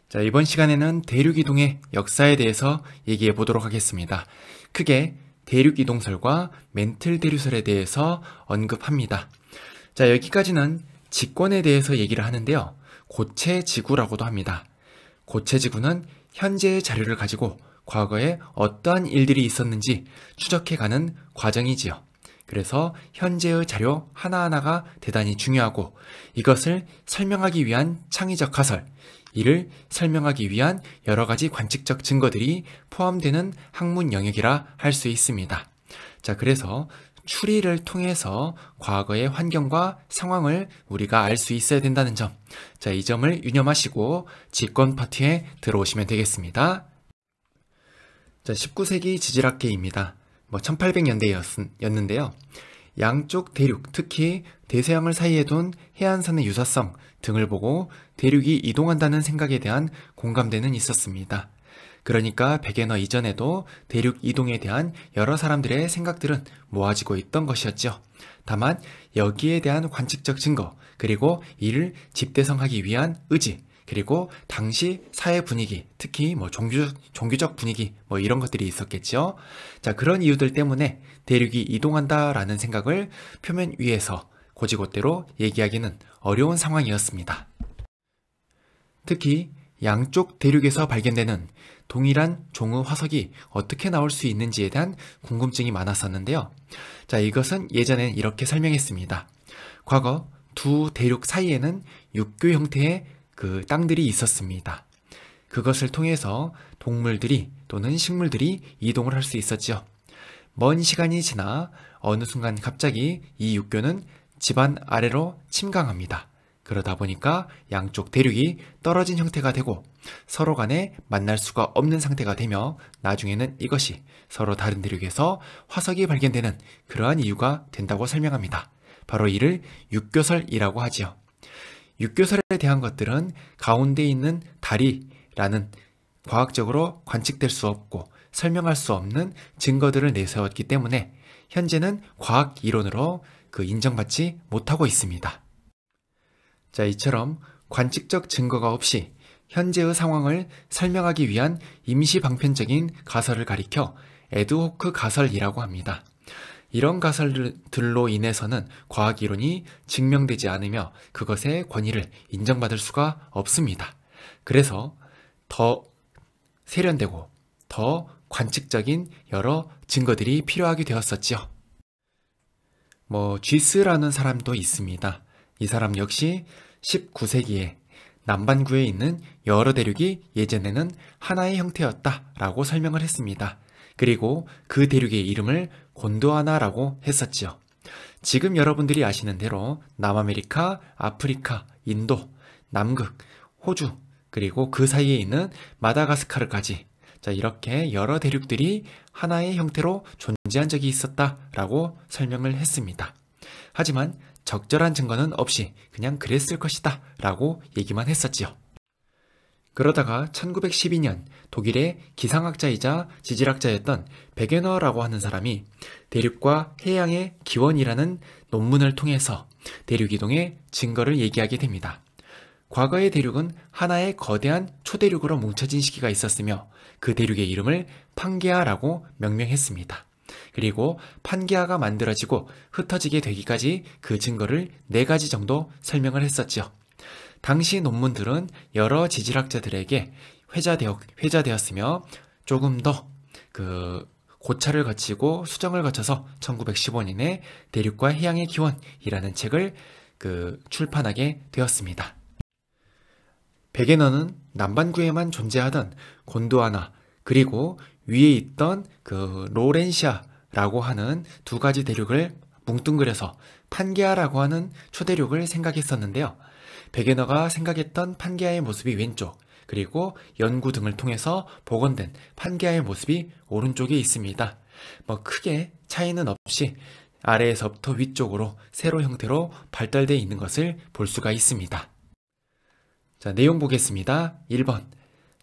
자, 이번 시간에는 대륙이동의 역사에 대해서 얘기해 보도록 하겠습니다. 크게 대륙이동설과 멘틀 대류설에 대해서 언급합니다. 자, 여기까지는 지권에 대해서 얘기를 하는데요. 고체지구라고도 합니다. 고체지구는 현재의 자료를 가지고 과거에 어떠한 일들이 있었는지 추적해가는 과정이지요. 그래서 현재의 자료 하나하나가 대단히 중요하고 이것을 설명하기 위한 창의적 가설, 이를 설명하기 위한 여러 가지 관측적 증거들이 포함되는 학문 영역이라 할 수 있습니다. 자, 그래서 추리를 통해서 과거의 환경과 상황을 우리가 알 수 있어야 된다는 점, 자, 이 점을 유념하시고 지권 파트에 들어오시면 되겠습니다. 자, 19세기 지질학계입니다. 1800년대였는데요. 양쪽 대륙, 특히 대서양을 사이에 둔 해안선의 유사성 등을 보고 대륙이 이동한다는 생각에 대한 공감대는 있었습니다. 그러니까 베게너 이전에도 대륙 이동에 대한 여러 사람들의 생각들은 모아지고 있던 것이었죠. 다만 여기에 대한 관측적 증거, 그리고 이를 집대성하기 위한 의지, 그리고 당시 사회 분위기, 특히 종교적 분위기 이런 것들이 있었겠죠. 자, 그런 이유들 때문에 대륙이 이동한다라는 생각을 표면 위에서 곧이곧대로 얘기하기는 어려운 상황이었습니다. 특히 양쪽 대륙에서 발견되는 동일한 종의 화석이 어떻게 나올 수 있는지에 대한 궁금증이 많았었는데요. 자, 이것은 예전엔 이렇게 설명했습니다. 과거 두 대륙 사이에는 육교 형태의 그 땅들이 있었습니다. 그것을 통해서 동물들이 또는 식물들이 이동을 할 수 있었죠. 먼 시간이 지나 어느 순간 갑자기 이 육교는 집안 아래로 침강합니다. 그러다 보니까 양쪽 대륙이 떨어진 형태가 되고 서로 간에 만날 수가 없는 상태가 되며 나중에는 이것이 서로 다른 대륙에서 화석이 발견되는 그러한 이유가 된다고 설명합니다. 바로 이를 육교설이라고 하지요. 육교설에 대한 것들은 가운데 있는 다리라는 과학적으로 관측될 수 없고 설명할 수 없는 증거들을 내세웠기 때문에 현재는 과학 이론으로 인정받지 못하고 있습니다. 자, 이처럼 관측적 증거가 없이 현재의 상황을 설명하기 위한 임시 방편적인 가설을 가리켜 에드호크 가설이라고 합니다. 이런 가설들로 인해서는 과학 이론이 증명되지 않으며 그것의 권위를 인정받을 수가 없습니다. 그래서 더 세련되고 더 관측적인 여러 증거들이 필요하게 되었었죠. 쥐스라는 사람도 있습니다. 이 사람 역시 19세기에 남반구에 있는 여러 대륙이 예전에는 하나의 형태였다라고 설명을 했습니다. 그리고 그 대륙의 이름을 곤도와나라고 했었지요. 지금 여러분들이 아시는 대로 남아메리카, 아프리카, 인도, 남극, 호주, 그리고 그 사이에 있는 마다가스카르까지, 자, 이렇게 여러 대륙들이 하나의 형태로 존재한 적이 있었다라고 설명을 했습니다. 하지만 적절한 증거는 없이 그냥 그랬을 것이다 라고 얘기만 했었지요. 그러다가 1912년 독일의 기상학자이자 지질학자였던 베게너라고 하는 사람이 대륙과 해양의 기원이라는 논문을 통해서 대륙이동의 증거를 얘기하게 됩니다. 과거의 대륙은 하나의 거대한 초대륙으로 뭉쳐진 시기가 있었으며 그 대륙의 이름을 판게아라고 명명했습니다. 그리고 판게아가 만들어지고 흩어지게 되기까지 그 증거를 4가지 정도 설명을 했었죠. 당시 논문들은 여러 지질학자들에게 회자되었으며 조금 더 고찰을 거치고 수정을 거쳐서 1915년에 대륙과 해양의 기원이라는 책을 출판하게 되었습니다. 베게너는 남반구에만 존재하던 곤도와나, 그리고 위에 있던 로렌시아라고 하는 2가지 대륙을 뭉뚱그려서 판게아라고 하는 초대륙을 생각했었는데요. 베게너가 생각했던 판게아의 모습이 왼쪽, 그리고 연구 등을 통해서 복원된 판게아의 모습이 오른쪽에 있습니다. 크게 차이는 없이 아래에서부터 위쪽으로 세로 형태로 발달되어 있는 것을 볼 수가 있습니다. 자, 내용 보겠습니다. 1번,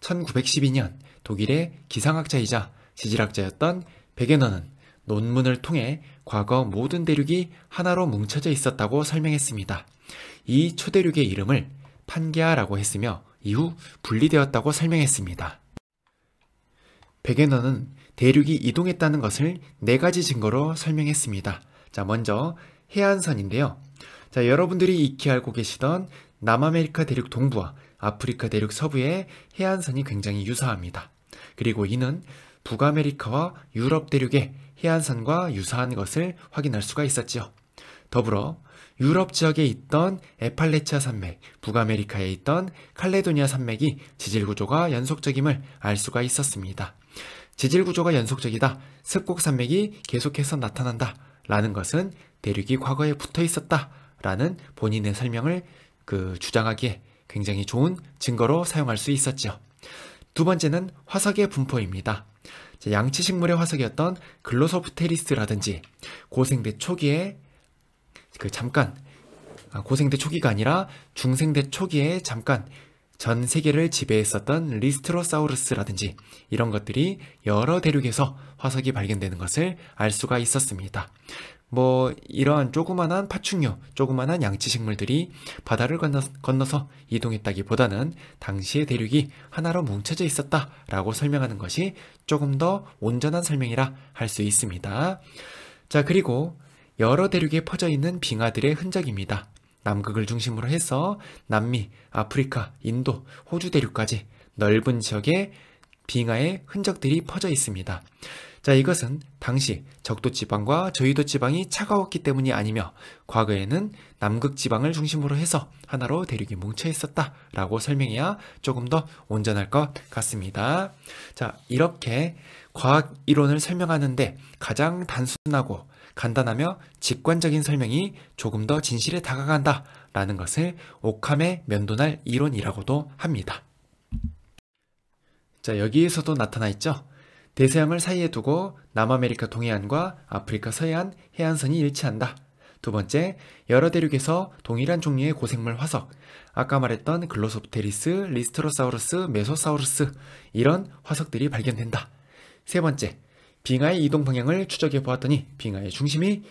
1912년 독일의 기상학자이자 지질학자였던 베게너는 논문을 통해 과거 모든 대륙이 하나로 뭉쳐져 있었다고 설명했습니다. 이 초대륙의 이름을 판게아라고 했으며 이후 분리되었다고 설명했습니다. 베게너는 대륙이 이동했다는 것을 4가지 증거로 설명했습니다. 자, 먼저 해안선인데요. 자, 여러분들이 익히 알고 계시던 남아메리카 대륙 동부와 아프리카 대륙 서부의 해안선이 굉장히 유사합니다. 그리고 이는 북아메리카와 유럽 대륙의 해안선과 유사한 것을 확인할 수가 있었죠. 더불어 유럽 지역에 있던 에팔레치아 산맥, 북아메리카에 있던 칼레도니아 산맥이 지질 구조가 연속적임을 알 수가 있었습니다. 지질 구조가 연속적이다, 습곡 산맥이 계속해서 나타난다 라는 것은 대륙이 과거에 붙어 있었다 라는 본인의 설명을 주장하기에 굉장히 좋은 증거로 사용할 수 있었죠. 두 번째는 화석의 분포입니다. 양치식물의 화석이었던 글로소프테리스라든지 고생대 초기에 고생대 초기가 아니라 중생대 초기에 잠깐 전 세계를 지배했었던 리스트로사우루스라든지 이런 것들이 여러 대륙에서 화석이 발견되는 것을 알 수가 있었습니다. 이러한 조그만한 파충류, 조그만한 양치식물들이 바다를 건너서 이동했다기보다는 당시의 대륙이 하나로 뭉쳐져 있었다라고 설명하는 것이 조금 더 온전한 설명이라 할 수 있습니다. 자, 그리고 여러 대륙에 퍼져 있는 빙하들의 흔적입니다. 남극을 중심으로 해서 남미, 아프리카, 인도, 호주 대륙까지 넓은 지역에 빙하의 흔적들이 퍼져 있습니다. 자, 이것은 당시 적도지방과 저위도지방이 차가웠기 때문이 아니며 과거에는 남극지방을 중심으로 해서 하나로 대륙이 뭉쳐 있었다라고 설명해야 조금 더 온전할 것 같습니다. 자, 이렇게 과학 이론을 설명하는데 가장 단순하고 간단하며 직관적인 설명이 조금 더 진실에 다가간다라는 것을 오캄의 면도날 이론이라고도 합니다. 자, 여기에서도 나타나 있죠. 대서양을 사이에 두고 남아메리카 동해안과 아프리카 서해안 해안선이 일치한다. 두 번째, 여러 대륙에서 동일한 종류의 고생물 화석, 아까 말했던 글로소프테리스, 리스트로사우루스, 메소사우루스 이런 화석들이 발견된다. 세 번째, 빙하의 이동 방향을 추적해 보았더니 빙하의 중심이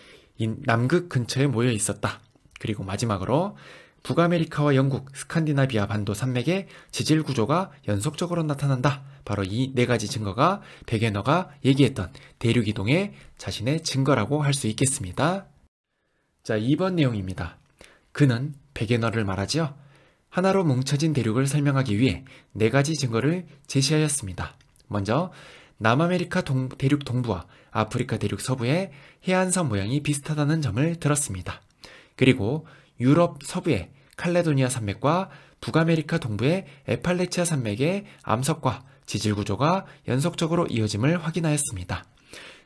남극 근처에 모여 있었다. 그리고 마지막으로 북아메리카와 영국, 스칸디나비아 반도 산맥의 지질 구조가 연속적으로 나타난다. 바로 이 4가지 증거가 베게너가 얘기했던 대륙 이동의 자신의 증거라고 할 수 있겠습니다. 자, 2번 내용입니다. 그는 베게너를 말하지요. 하나로 뭉쳐진 대륙을 설명하기 위해 4가지 증거를 제시하였습니다. 먼저 남아메리카 대륙 동부와 아프리카 대륙 서부의 해안선 모양이 비슷하다는 점을 들었습니다. 그리고 유럽 서부의 칼레도니아 산맥과 북아메리카 동부의 에팔레치아 산맥의 암석과 지질 구조가 연속적으로 이어짐을 확인하였습니다.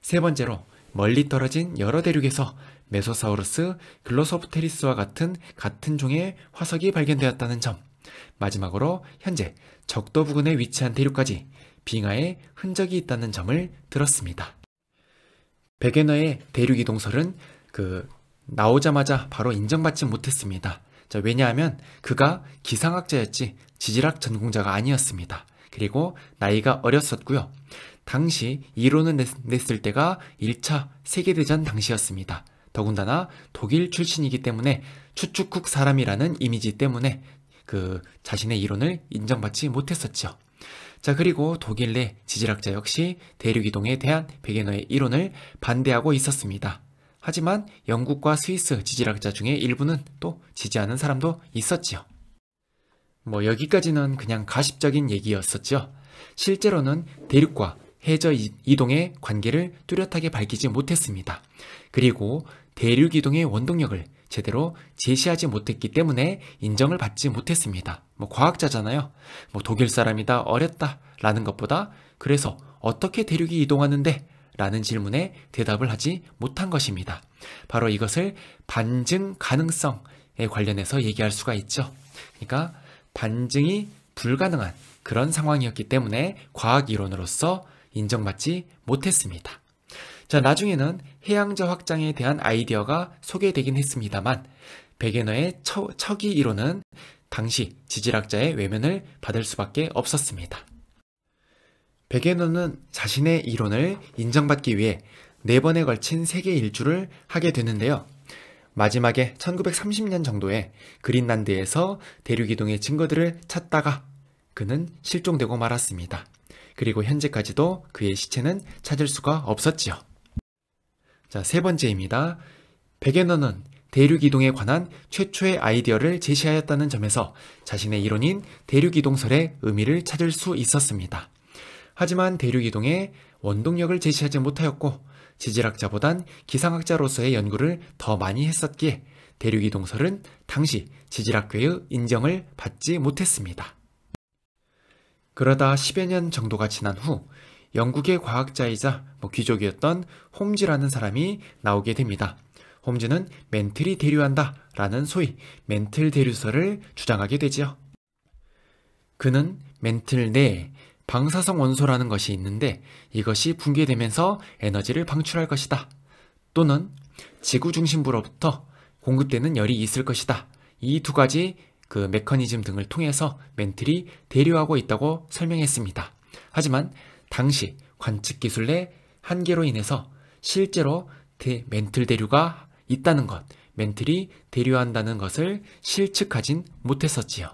세 번째로 멀리 떨어진 여러 대륙에서 메소사우루스, 글로소프테리스와 같은 종의 화석이 발견되었다는 점. 마지막으로 현재 적도 부근에 위치한 대륙까지 빙하의 흔적이 있다는 점을 들었습니다. 베게너의 대륙 이동설은 나오자마자 바로 인정받지 못했습니다. 자, 왜냐하면 그가 기상학자였지 지질학 전공자가 아니었습니다. 그리고 나이가 어렸었고요. 당시 이론을 냈을 때가 1차 세계대전 당시였습니다. 더군다나 독일 출신이기 때문에 추축국 사람이라는 이미지 때문에 자신의 이론을 인정받지 못했었죠. 자, 그리고 독일 내 지질학자 역시 대륙이동에 대한 베게너의 이론을 반대하고 있었습니다. 하지만 영국과 스위스 지질학자 중에 일부는 또 지지하는 사람도 있었지요. 여기까지는 그냥 가십적인 얘기였었죠. 실제로는 대륙과 해저 이동의 관계를 뚜렷하게 밝히지 못했습니다. 그리고 대륙 이동의 원동력을 제대로 제시하지 못했기 때문에 인정을 받지 못했습니다. 과학자잖아요. 독일 사람이다, 어렸다 라는 것보다 그래서 어떻게 대륙이 이동하는데? 라는 질문에 대답을 하지 못한 것입니다. 바로 이것을 반증 가능성에 관련해서 얘기할 수가 있죠. 그러니까 반증이 불가능한 그런 상황이었기 때문에 과학 이론으로서 인정받지 못했습니다. 자, 나중에는 해양저 확장에 대한 아이디어가 소개되긴 했습니다만 베게너의 척이 이론은 당시 지질학자의 외면을 받을 수밖에 없었습니다. 베게너는 자신의 이론을 인정받기 위해 4번에 걸친 세계 일주를 하게 되는데요. 마지막에 1930년 정도에 그린란드에서 대륙 이동의 증거들을 찾다가 그는 실종되고 말았습니다. 그리고 현재까지도 그의 시체는 찾을 수가 없었지요. 자, 세 번째입니다. 베게너는 대륙이동에 관한 최초의 아이디어를 제시하였다는 점에서 자신의 이론인 대륙이동설의 의미를 찾을 수 있었습니다. 하지만 대륙이동에 원동력을 제시하지 못하였고 지질학자보단 기상학자로서의 연구를 더 많이 했었기에 대륙이동설은 당시 지질학계의 인정을 받지 못했습니다. 그러다 10여 년 정도가 지난 후 영국의 과학자이자 귀족이었던 홈즈라는 사람이 나오게 됩니다. 홈즈는 멘틀이 대류한다 라는 소위 멘틀 대류설을 주장하게 되지요. 그는 멘틀 내에 방사성 원소라는 것이 있는데 이것이 붕괴되면서 에너지를 방출할 것이다. 또는 지구 중심부로부터 공급되는 열이 있을 것이다. 이 두 가지 그 메커니즘 등을 통해서 멘틀이 대류하고 있다고 설명했습니다. 하지만 당시 관측 기술의 한계로 인해서 실제로 멘틀 대류가 있다는 것, 멘틀이 대류한다는 것을 실측하진 못했었지요.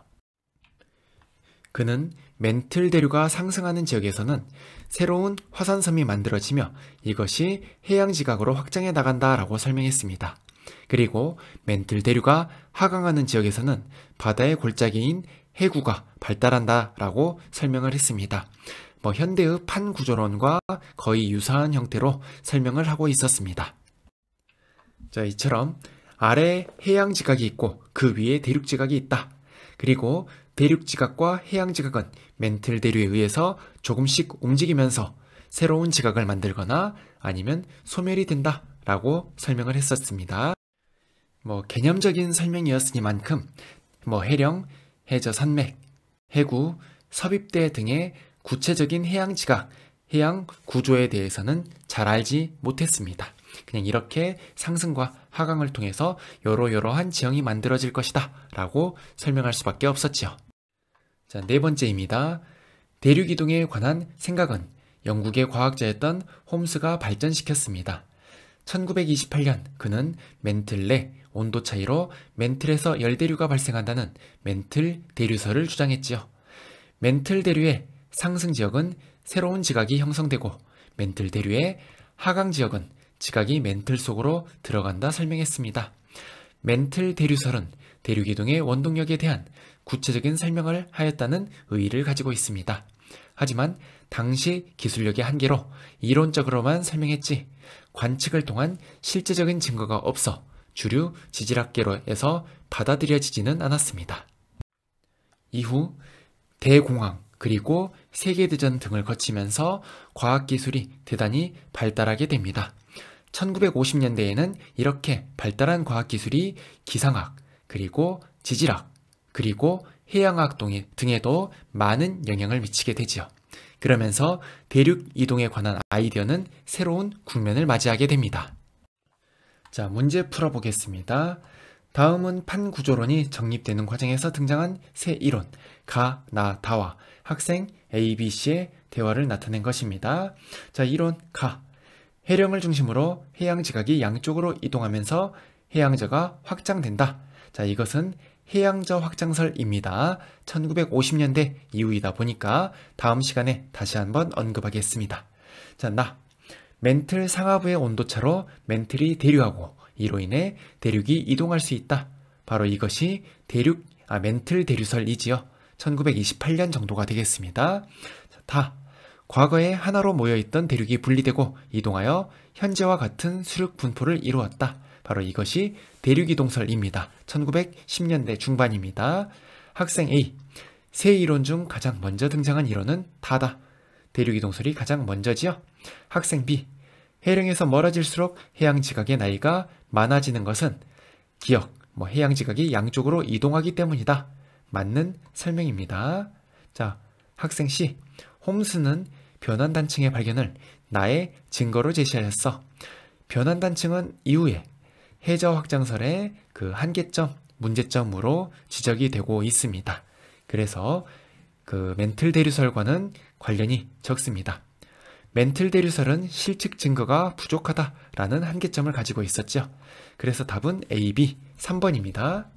그는 멘틀 대류가 상승하는 지역에서는 새로운 화산섬이 만들어지며 이것이 해양지각으로 확장해 나간다라고 설명했습니다. 그리고 멘틀 대류가 하강하는 지역에서는 바다의 골짜기인 해구가 발달한다라고 설명을 했습니다. 현대의 판구조론과 거의 유사한 형태로 설명을 하고 있었습니다. 자, 이처럼 아래에 해양지각이 있고 그 위에 대륙지각이 있다. 그리고 대륙지각과 해양지각은 멘틀 대류에 의해서 조금씩 움직이면서 새로운 지각을 만들거나 아니면 소멸이 된다 라고 설명을 했었습니다. 개념적인 설명이었으니만큼 해령, 해저산맥, 해구, 섭입대 등의 구체적인 해양지각, 해양 구조에 대해서는 잘 알지 못했습니다. 그냥 이렇게 상승과 하강을 통해서 여러한 지형이 만들어질 것이다 라고 설명할 수밖에 없었지요. 자, 네 번째입니다. 대륙이동에 관한 생각은 영국의 과학자였던 홈스가 발전시켰습니다. 1928년 그는 멘틀 내 온도 차이로 멘틀에서 열대류가 발생한다는 멘틀 대류설을 주장했지요. 멘틀 대류의 상승 지역은 새로운 지각이 형성되고 멘틀 대류의 하강 지역은 지각이 멘틀 속으로 들어간다 설명했습니다. 멘틀 대류설은 대륙이동의 원동력에 대한 구체적인 설명을 하였다는 의의를 가지고 있습니다. 하지만 당시 기술력의 한계로 이론적으로만 설명했지 관측을 통한 실제적인 증거가 없어 주류 지질학계로에서 받아들여지지는 않았습니다. 이후 대공황 그리고 세계대전 등을 거치면서 과학기술이 대단히 발달하게 됩니다. 1950년대에는 이렇게 발달한 과학기술이 기상학, 그리고 지질학, 그리고 해양학 등에도 많은 영향을 미치게 되지요. 그러면서 대륙 이동에 관한 아이디어는 새로운 국면을 맞이하게 됩니다. 자, 문제 풀어보겠습니다. 다음은 판구조론이 정립되는 과정에서 등장한 새 이론, 가, 나, 다와 학생 A, B, C의 대화를 나타낸 것입니다. 자, 이론 가. 해령을 중심으로 해양지각이 양쪽으로 이동하면서 해양저가 확장된다. 자, 이것은 해양저 확장설입니다. 1950년대 이후이다 보니까 다음 시간에 다시 한번 언급하겠습니다. 자, 나. 멘틀 상하부의 온도차로 멘틀이 대류하고 이로 인해 대륙이 이동할 수 있다. 바로 이것이 멘틀 대류설이지요. 1928년 정도가 되겠습니다. 자, 다. 과거에 하나로 모여있던 대륙이 분리되고 이동하여 현재와 같은 수륙 분포를 이루었다. 바로 이것이 대륙이동설입니다. 1910년대 중반입니다. 학생 A. 세 이론 중 가장 먼저 등장한 이론은 다다. 대륙이동설이 가장 먼저지요. 학생 B. 해령에서 멀어질수록 해양지각의 나이가 많아지는 것은 기억, 해양지각이 양쪽으로 이동하기 때문이다. 맞는 설명입니다. 자, 학생 C. 홈스는 변환단층의 발견을 나의 증거로 제시하였어. 변환단층은 이후에 해저 확장설의 그 한계점, 문제점으로 지적이 되고 있습니다. 그래서 그 멘틀 대류설과는 관련이 적습니다. 멘틀 대류설은 실측 증거가 부족하다라는 한계점을 가지고 있었죠. 그래서 답은 A, B, 3번입니다.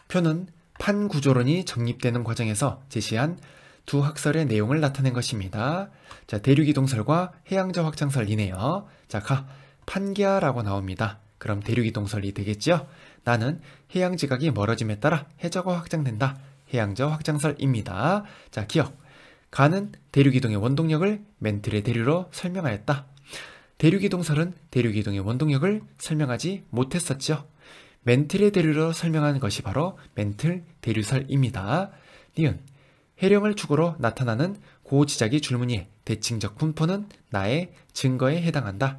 표는 판구조론이 정립되는 과정에서 제시한 두 학설의 내용을 나타낸 것입니다. 자, 대륙이동설과 해양저 확장설이네요. 자, 판기하라고 나옵니다. 그럼 대륙이동설이 되겠죠? 나는 해양지각이 멀어짐에 따라 해저가 확장된다. 해양저 확장설입니다. 자, 기억. 가는 대륙이동의 원동력을 멘틀의 대류로 설명하였다. 대륙이동설은 대륙이동의 원동력을 설명하지 못했었죠. 멘틀의 대류로 설명한 것이 바로 멘틀 대류설입니다. 니은. 해령을 축으로 나타나는 고지작이 줄무늬의 대칭적 분포는 나의 증거에 해당한다.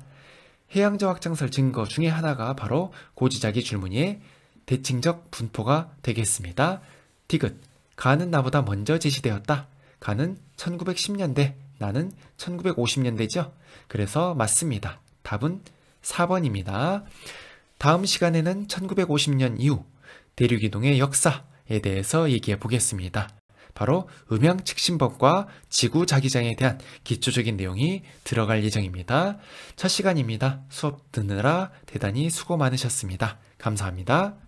해양저 확장설 증거 중에 하나가 바로 고지작이 줄무늬의 대칭적 분포가 되겠습니다. 디귿. 가는 나보다 먼저 제시되었다. 가는 1910년대, 나는 1950년대죠. 그래서 맞습니다. 답은 4번입니다. 다음 시간에는 1950년 이후 대륙이동의 역사에 대해서 얘기해 보겠습니다. 바로 음양측신법과 지구자기장에 대한 기초적인 내용이 들어갈 예정입니다. 첫 시간입니다. 수업 듣느라 대단히 수고 많으셨습니다. 감사합니다.